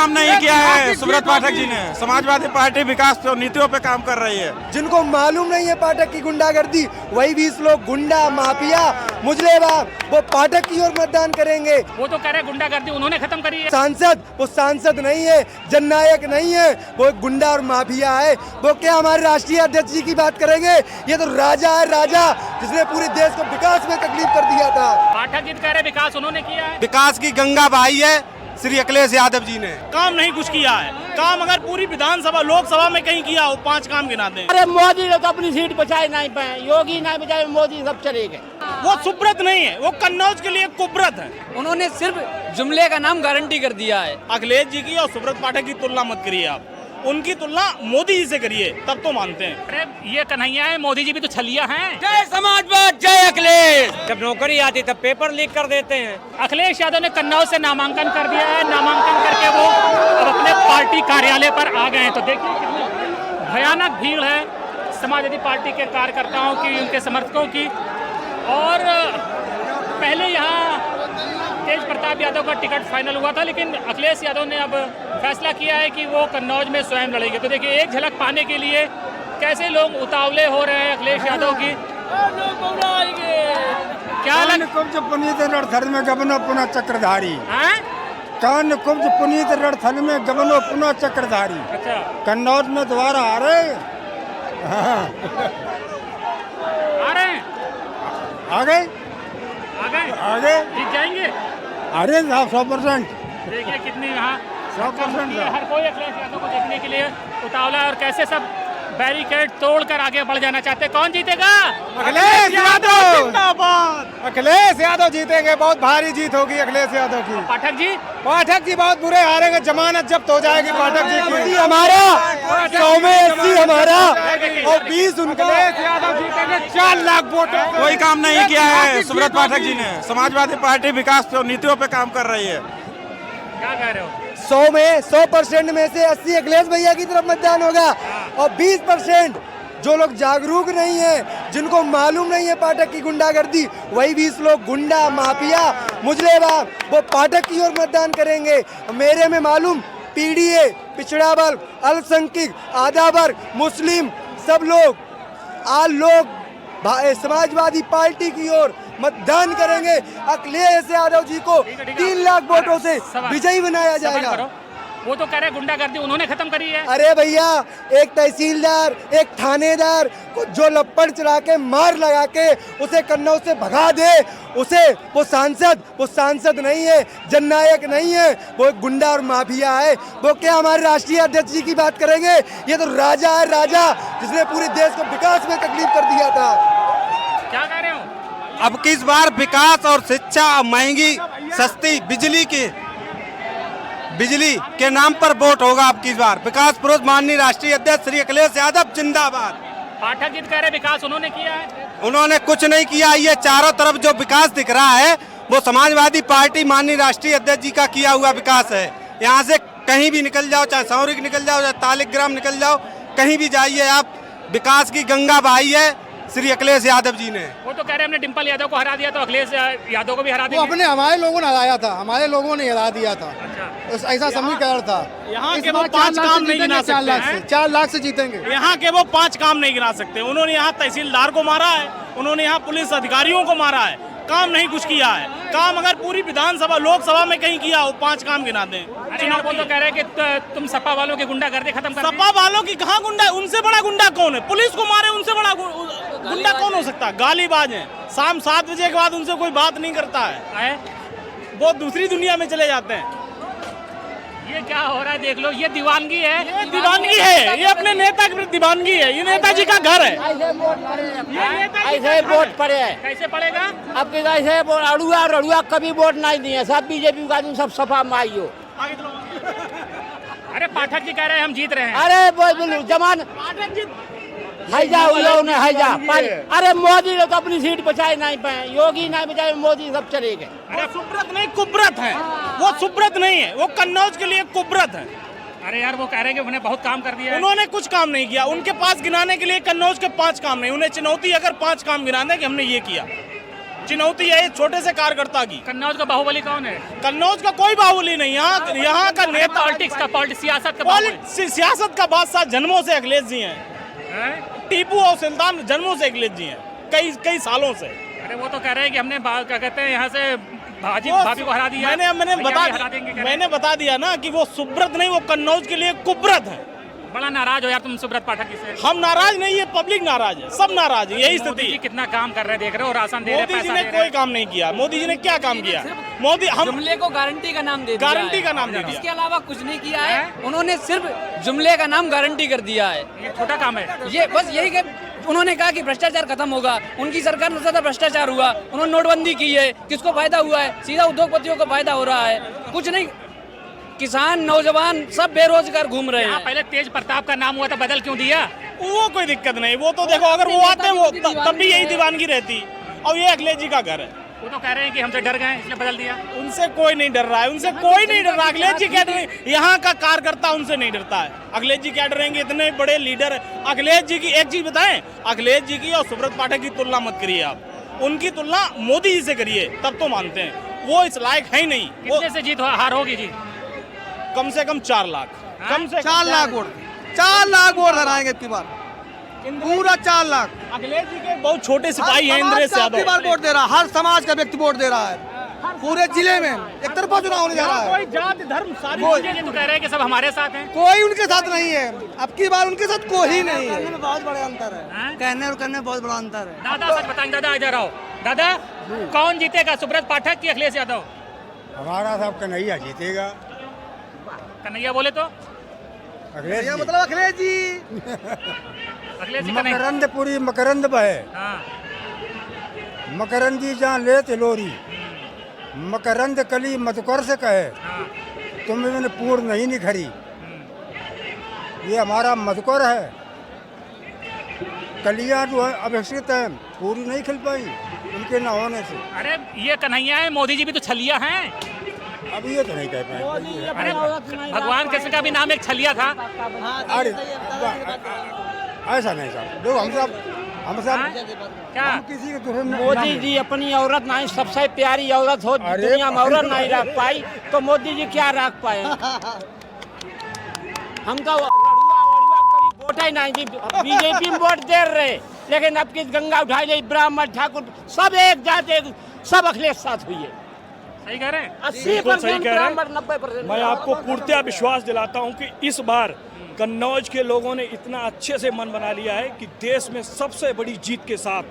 काम नहीं किया है सुब्रत पाठक जी ने। समाजवादी पार्टी विकास और नीतियों पे काम कर रही है। जिनको मालूम नहीं है पाठक की गुंडागर्दी, वही 20 लोग गुंडा, माफिया, मुजरेबाज, वो पाठक की ओर मतदान करेंगे। वो तो कह रहे गुंडागर्दी उन्होंने खत्म करी है। सांसद, वो सांसद नहीं है, जननायक नहीं है, वो एक गुंडा और माफिया है। वो क्या हमारे राष्ट्रीय अध्यक्ष जी की बात करेंगे? ये तो राजा है, राजा, जिसने पूरे देश को विकास में तकलीफ कर दिया था। पाठक जी कह रहे विकास उन्होंने किया है। विकास की गंगा बहाई है श्री अखिलेश यादव जी ने। काम नहीं कुछ किया है। काम अगर पूरी विधानसभा लोकसभा में कहीं किया हो, 5 काम गिना दें। अरे मोदी ने तो अपनी सीट बचाए नहीं पाए, योगी नहीं बचाए, मोदी सब चले गए। वो सुब्रत नहीं है, वो कन्नौज के लिए कुब्रत है। उन्होंने सिर्फ जुमले का नाम गारंटी कर दिया है। अखिलेश जी की और सुब्रत पाठक की तुलना मत करिए आप, उनकी तुलना मोदी जी से करिए, तब तो मानते हैं। अरे ये कन्हैया है, मोदी जी भी तो छलिया हैं। जय समाजवाद, जय अखिलेश। जब नौकरी आती तब पेपर लीक कर देते हैं। अखिलेश यादव ने कन्नौज से नामांकन कर दिया है। नामांकन करके वो अब अपने पार्टी कार्यालय पर आ गए हैं। तो देखिए कितनी भयानक भीड़ है समाजवादी पार्टी के कार्यकर्ताओं की, उनके समर्थकों की। और पहले यहाँ तेज प्रताप यादव का टिकट फाइनल हुआ था, लेकिन अखिलेश यादव ने अब फैसला किया है कि वो कन्नौज में स्वयं लड़ेंगे। तो देखिए एक झलक पाने के लिए कैसे लोग उतावले हो रहे हैं अखिलेश यादव की। क्या लग कुब्ज पुनीत रणथल में गबनो पुनः चक्रधारी। हैं? कान कुब्ज पुनीत रणथल में गबनो पुनः चक्रधारी। अच्छा, कन्नौज में दोबारा आ रहे हैं। हाँ, आ रहे हैं, आ गए आ गए, आ गए। जीत जाएंगे। अरे 100%। देखिए कितनी यहाँ 100% हर कोई अखिलेश यादव को देखने के लिए उतावला है और कैसे सब बैरिकेड तोड़कर आगे बढ़ जाना चाहते हैं। कौन जीतेगा? अखिलेश यादव जिंदाबाद। अखिलेश यादव जीतेंगे, बहुत भारी जीत होगी अखिलेश यादव की। पाठक जी पाठक जी बहुत बुरे हारेंगे, जमानत जब्त हो जाएगी पाठक जी की। हमारा 100 में 80 हमारा और 20 उनका। अखिलेश यादव जीतेंगे 4 लाख वोट। कोई काम नहीं किया है सुब्रत पाठक जी ने। समाजवादी पार्टी विकास और नीतियों पे काम कर रही है। क्या कह रहे हो? 100 में 100% में से 80 अखिलेश भैया की तरफ मतदान होगा और 20% जो लोग जागरूक नहीं है, जिनको मालूम नहीं है पाठक की गुंडागर्दी, वही 20 लोग गुंडा, माफिया, मुजरेबाज, वो पाठक की ओर मतदान करेंगे। मेरे में मालूम पीडीए, पिछड़ा वर्ग, अल्पसंख्यक, आधा वर्ग, मुस्लिम, सब लोग समाजवादी पार्टी की ओर मतदान करेंगे। अखिलेश यादव जी को 3 लाख वोटों से विजयी बनाया जाएगा। वो तो कह रहे गुंडागर्दी उन्होंने खत्म करी है। अरे भैया, एक तहसीलदार, एक थानेदार को जो लपड़ चढ़ा के मार लगा के उसे कन्नौज से भगा दे, उसे वो सांसद नहीं है, जननायक नहीं है, वो एक गुंडा और माफिया है। वो क्या हमारे राष्ट्रीय अध्यक्ष जी की बात करेंगे? ये तो राजा है, राजा, जिसने पूरे देश को विकास में तकलीफ कर दिया था। क्या कह रहे हो? अब किस बार विकास और शिक्षा, महंगी सस्ती बिजली के नाम पर वोट होगा। अब किस बार विकास पुरुष माननीय राष्ट्रीय अध्यक्ष श्री अखिलेश यादव जिंदाबाद। पाठक जी कह रहे विकास उन्होंने किया है। उन्होंने कुछ नहीं किया। ये चारों तरफ जो विकास दिख रहा है वो समाजवादी पार्टी माननीय राष्ट्रीय अध्यक्ष जी का किया हुआ विकास है। यहाँ से कहीं भी निकल जाओ, चाहे सौरिक निकल जाओ, चाहे तालिग्राम निकल जाओ, कहीं भी जाइए आप, विकास की गंगा बहाई है श्री अखिलेश यादव जी ने। वो तो कह रहे हमने डिम्पल यादव को हरा दिया, तो अखिलेश यादव को भी हरा दिया। हमारे लोगों ने हराया था, हमारे लोगों ने हरा दिया था। ऐसा समीकरण था। यहाँ के वो 5 काम नहीं गिना सकते। 4 लाख से जीतेंगे। यहाँ के वो 5 काम नहीं गिना सकते। उन्होंने यहाँ तहसीलदार को मारा है, उन्होंने यहाँ पुलिस अधिकारियों को मारा है। काम नहीं कुछ किया है। काम अगर पूरी विधानसभा लोकसभा में कहीं किया हो, 5 काम गिना दें। अरे यार, वो तो कह रहे हैं कि तुम सपा वालों की गुंडागर्दी खत्म कर। सपा वालों की कहाँ गुंडा? उनसे बड़ा गुंडा कौन है? पुलिस को मारे उनसे बड़ा गुंडा कौन हो सकता है? गालीबाज है। शाम 7 बजे के बाद उनसे कोई बात नहीं करता है। वो दूसरी दुनिया में चले जाते हैं। ये क्या हो रहा है देख लो, ये दीवानगी है। ये दीवानगी है, ये अपने नेता की दीवानगी है। ये नेताजी का घर है। ऐसे वोट पड़े है। कैसे पड़ेगा? अब ऐसे अड़ुआ कभी वोट नहीं दिए, सब बीजेपी का सब सफा माइयो। अरे पाठक जी कह रहे हैं हम जीत रहे हैं। अरे बोलो जमान अरे मोदी ने तो अपनी सीट बचाए नहीं पाए, योगी नहीं बचाए, मोदी सब चले गए। अरे सुब्रत नहीं, कुब्रत है। वो सुब्रत नहीं है, वो कन्नौज के लिए कुब्रत है। अरे यार, वो कह रहे हैं कि उन्होंने बहुत काम कर दिया है। उन्होंने कुछ काम नहीं किया। उनके पास गिनाने के लिए कन्नौज के 5 काम नहीं। उन्हें चुनौती अगर 5 काम गिना दें कि हमने ये किया। चुनौती है इस छोटे से कार्यकर्ता की। कन्नौज का बाहुबली कौन है? कन्नौज का कोई बाहुबली नहीं, यहाँ का नेता पॉलिटिक्स का सियासत का बाहुबली। सियासत का बादशाह जन्मों से अखिलेश जी हैं। टीपू और सुल्तान जन्मों से अखिलेश जी हैं, कई सालों से। अरे वो तो कह रहे हैं कि हमने क्या कहते हैं यहाँ से भाभी को हरा दिया। मैंने बता दिया ना कि वो सुब्रत नहीं, वो कन्नौज के लिए कुब्रत है। बड़ा नाराज हो यार तुम सुब्रत पाठक जी से। हम नाराज नहीं है, पब्लिक नाराज है, सब नाराज है, यही स्थिति है। कितना काम कर रहे देख रहे हो, राशन दे रहे, मोदी जी ने कोई काम नहीं किया। मोदी जी ने क्या काम किया? मोदी हम जुमले को गारंटी का नाम दे दिया, गारंटी का नाम दे दिया, इसके अलावा कुछ नहीं किया है। उन्होंने सिर्फ जुमले का नाम गारंटी कर दिया है। ये छोटा काम है। ये बस यही कि उन्होंने कहा कि भ्रष्टाचार खत्म होगा, उनकी सरकार में ज्यादा भ्रष्टाचार हुआ, उन्होंने नोटबंदी की है, किसको फायदा हुआ है? सीधा उद्योगपतियों को फायदा हो रहा है। कुछ नहीं, किसान नौजवान सब बेरोजगार घूम रहे हैं। पहले तेज प्रताप का नाम हुआ था, बदल क्यों दिया? वो कोई दिक्कत नहीं, वो तो देखो अगर वो आते हैं वो तब भी यही दीवानगी रहती। और ये अखिलेश जी का घर है। वो तो कह रहे हैं कि हमसे डर गए इसलिए बदल दिया। उनसे कोई नहीं डर रहा है, उनसे कोई नहीं डर रहा। अखिलेश जी क्या डरेंगे? यहाँ का कार्यकर्ता उनसे नहीं डरता है। अखिलेश जी क्या डरेंगे? इतने बड़े लीडर। अखिलेश जी की एक चीज बताएं, अखिलेश जी की और सुब्रत पाठक की तुलना मत करिए आप। उनकी तुलना मोदी जी से करिए, तब तो मानते हैं। वो इस लायक है ही नहीं। कितने से जीत हार होगी जी? कम से कम 4 लाख, कम से 4 लाख वोट, 4 लाख वोट हराएंगे इतनी बार, पूरा 4 लाख। अखिलेश जी के बहुत छोटे सिपाही हैं इंद्रेश यादव। बार वोट दे रहा है, हर समाज का व्यक्ति वोट दे रहा है। पूरे जिले में एक तरफा चुनाव होने जा रहा है। कोई जाति धर्म सारी ये तो कह रहे हैं कि सब हमारे साथ हैं। कोई उनके साथ नहीं है, अब की बार उनके साथ कोई ही नहीं है। कहने में बहुत बड़ा अंतर है, कहने और करने में बहुत बड़ा अंतर है। दादा सच बताएंगे, दादा इधर आओ। दादा कौन जीतेगा, सुब्रत पाठक की अखिलेश यादव? हमारा साहब कन्हैया जीतेगा। कन्हैया बोले तो अखिलेश जी। मतलब अखिलेश जी अखिलेश जी कन्हैया। मकरंदपुरी मकरंद बहे, हाँ। मकरंदी जान ले तिलोरी, मकरंद कली मधुकर से कहे, हाँ। तुम मैंने पूर्ण नहीं निखरी। ये हमारा मधुकर है, कलियां जो है अभिषिक्त है, पूरी नहीं खिल पाई उनके न होने से। अरे ये कन्हैया है, मोदी जी भी तो छलिया हैं। अब ये तो नहीं कह पाए। अरे भगवान कृष्ण का भी नाम एक छलिया था। अरे ऐसा नहीं साहब, देखो हम सब क्या हम किसी के दुश्मन मोदी जी अपनी औरत नहीं, सबसे प्यारी औरत हो दुनिया में औरत नहीं रख पाई, तो मोदी जी क्या रख पाए? हम तो कभी वोट ही नहीं जी, बीजेपी में वोट दे रहे, लेकिन अब की गंगा उठाई ले, ब्राह्मण ठाकुर सब एक जाते, सब अखिलेश साथ हुई है। सही कह रहे हैं। 80% ब्राह्मण, 90%। मैं आपको पूर्णतः विश्वास दिलाता हूं कि इस बार कन्नौज के लोगों ने इतना अच्छे से मन बना लिया है कि देश में सबसे बड़ी जीत के साथ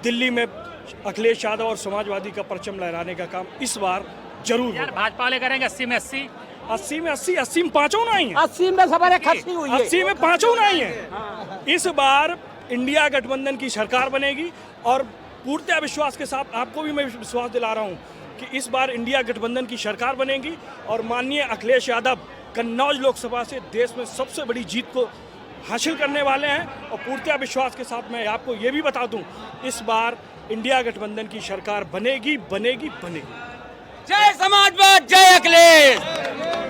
दिल्ली में अखिलेश यादव और समाजवादी का परचम लहराने का काम इस बार जरूर यार होगा। भाजपा वाले करेंगे 80 में 80। 80 में 80, 80 में पांचों नहीं है, 80 में सवारे खसी हुई है, 80 में पांचों नहीं है। इस बार इंडिया गठबंधन की सरकार बनेगी और पूर्णतः विश्वास के साथ आपको भी मैं विश्वास दिला रहा हूँ कि इस बार इंडिया गठबंधन की सरकार बनेगी और माननीय अखिलेश यादव कन्नौज लोकसभा से देश में सबसे बड़ी जीत को हासिल करने वाले हैं। और पूर्णतः विश्वास के साथ मैं आपको ये भी बता दूं, इस बार इंडिया गठबंधन की सरकार बनेगी बनेगी बनेगी। जय समाजवाद, जय अखिलेश।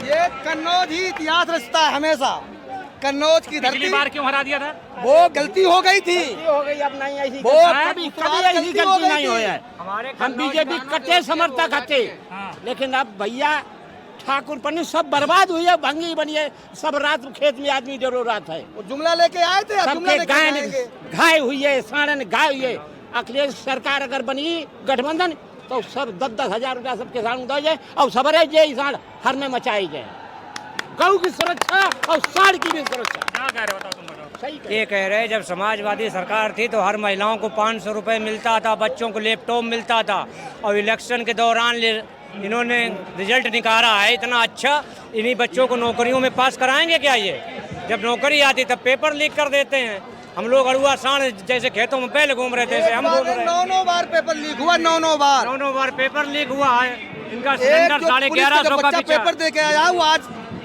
ये कन्नौज ही इतिहास रचता है हमेशा। कन्नौज की पिछली धरती, बार क्यों हरा दिया था? वो गलती हो गई थी, हो गई, अब नहीं ऐसी वो कभी ऐसी गलती नहीं हुई है। हम बीजेपी कट्टे समर्थक हते, लेकिन अब भैया ठाकुर पन्नी सब बर्बाद हुई है, भंगी बनी है, सब रात खेत में आदमी जरूरत है। वो जुमला लेके आए थे, सबके घाय हुई है, साड़न घाय हुई है। अखिलेश सरकार अगर बनी गठबंधन तो सब 10-10 हजार रुपया सबके साथ दो जाए और सबरे जे साड़ हर में मचाई जाए, गौ की सुरक्षा और साड़ की भी सुरक्षा। क्या कह रहे हो, बताओ तुम बताओ। सही ये कह रहे जब समाजवादी सरकार थी तो हर महिलाओं को 500 रुपये मिलता था, बच्चों को लैपटॉप मिलता था, और इलेक्शन के दौरान इन्होंने रिजल्ट निकाला है इतना अच्छा, इन्हीं बच्चों को नौकरियों में पास कराएंगे क्या? ये जब नौकरी आती तब पेपर लीक कर देते हैं। हम लोग अड़ुआ सांड जैसे खेतों में पहले घूम रहे थे, हम घूम रहे हैं। 9 बार पेपर लीक हुआ, 9 बार 9 बार पेपर लीक हुआ है। इनका सिलेंडर 1150 का बच्चा पेपर दे के आया, वो आज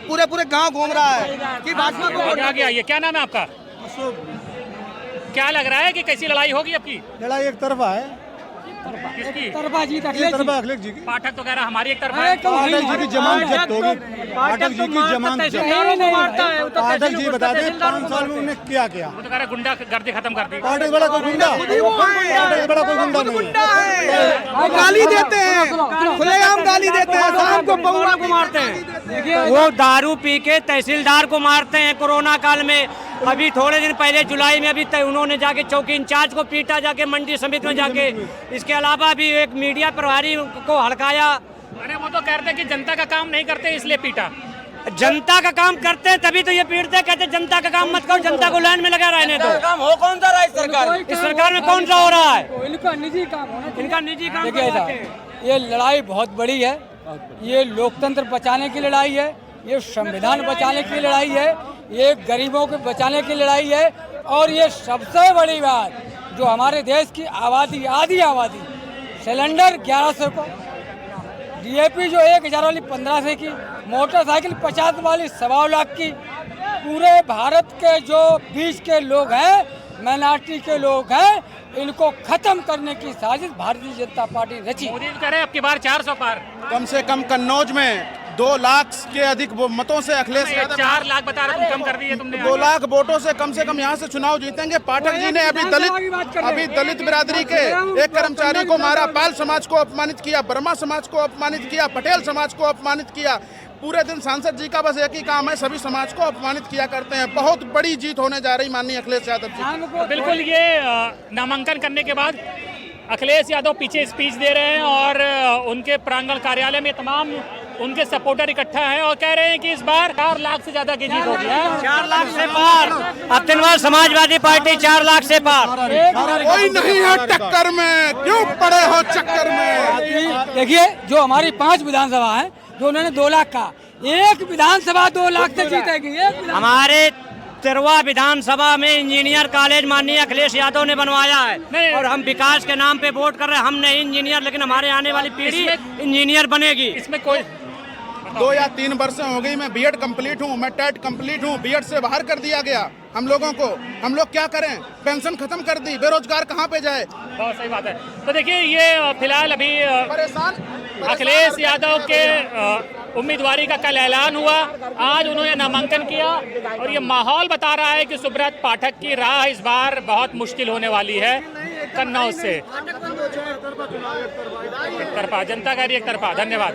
पूरे गांव घूम रहा है कि भाजपा को वोट आ गया। ये क्या नाम है आपका? क्या लग रहा है कि कैसी लड़ाई होगी आपकी? लड़ाई एक तरफा है, किसकी तरफा जीत अखिलेश जी की। पाठक तो कह रहा हमारी एक तरफा पाठक जी की जमानत जब्त होगी। पाठक जी की जमानत जब्त। पाठक जी बताते हैं 5 साल में उन्हें क्या किया। वो तो कह रहा गुंडा गर्दी खत्म कर दी। पाठक बड़ा कोई गुंडा, पाठक बड़ा कोई गुंडा नहीं है। गाली देते हैं, खुलेआम गाली देते हैं, शाम को बउआ को मारते हैं। वो दारू पी के तहसीलदार को मारते हैं कोरोना काल में। अभी थोड़े दिन पहले जुलाई में अभी उन्होंने जाके चौकी इंचार्ज को पीटा जाके मंडी समिति में जाके। इसके अलावा भी एक मीडिया प्रभारी को हड़काया। अरे वो तो कहते हैं कि जनता का काम नहीं करते इसलिए पीटा। जनता का काम करते हैं तभी तो ये पीटते, कहते जनता का काम मत करो, जनता को लाइन में लगा रहने दो। काम हो कौन सा रहा है सरकार? इस सरकार में कौन सा हो रहा है? इनका निजी काम होना। इनका निजी काम। ये लड़ाई बहुत बड़ी है। ये लोकतंत्र बचाने की लड़ाई है, ये संविधान बचाने की लड़ाई है, ये गरीबों को बचाने की लड़ाई है। और ये सबसे बड़ी बात जो हमारे देश की आबादी, आधी आबादी, सिलेंडर 1100 को, डीएपी जो 1000 वाली 1500 की, मोटरसाइकिल 50 वाली 1.25 लाख की, पूरे भारत के जो बीच के लोग हैं, माइनॉरिटी के लोग हैं, इनको खत्म करने की साजिश भारतीय जनता पार्टी रची। मोदी कह रहे हैं अब की बार 400 पार। कम से कम कन्नौज में 2 लाख के अधिक मतों से अखिलेश यादव 4 लाख बता रहा, तुम कम कर दिए तुमने। 2 लाख वोटों से कम यहाँ से चुनाव जीतेंगे। पाठक जी ने अभी दलित बिरादरी के एक कर्मचारी को मारा, पाल समाज को अपमानित किया, वर्मा समाज को अपमानित किया, पटेल समाज को अपमानित किया। पूरे दिन सांसद जी का बस एक ही काम है, सभी समाज को अपमानित किया करते हैं। बहुत बड़ी जीत होने जा रही माननीय अखिलेश यादव जी। बिल्कुल, ये नामांकन करने के बाद अखिलेश यादव पीछे स्पीच दे रहे हैं और उनके प्रांगण कार्यालय में तमाम उनके सपोर्टर इकट्ठा हैं और कह रहे हैं कि इस बार 4 लाख से ज्यादा की जीत होगी। 4 लाख से पार। अब तिनवार समाजवादी पार्टी 4 लाख से पार। कोई नहीं है टक्कर में, क्यों पड़े हो चक्कर में। देखिए, जो हमारी 5 विधानसभा है, जो उन्होंने 2 लाख का, एक विधानसभा 2 लाख से जीतेगी। हमारे तिरवा विधानसभा में इंजीनियर कॉलेज माननीय अखिलेश यादव ने बनवाया है और हम विकास के नाम पे वोट कर रहे हैं। हम नहीं इंजीनियर, लेकिन हमारे आने वाली पीढ़ी इंजीनियर बनेगी। इसमें कोई 2 या 3 वर्षें हो गई, मैं बीएड कंप्लीट हूँ, मैं टेट कंप्लीट हूँ, बीएड से बाहर कर दिया गया हम लोगों को। हम लोग क्या करें? पेंशन खत्म कर दी, बेरोजगार कहाँ पे जाए? बहुत सही बात है। तो देखिए, ये फिलहाल अभी परेशान अखिलेश यादव के उम्मीदवारी का कल ऐलान हुआ, आज उन्होंने नामांकन किया और ये माहौल बता रहा है कि सुब्रत पाठक की राह इस बार बहुत मुश्किल होने वाली है कन्नौज से। एक तरफा जनता कह रही है, एक तरफा। धन्यवाद।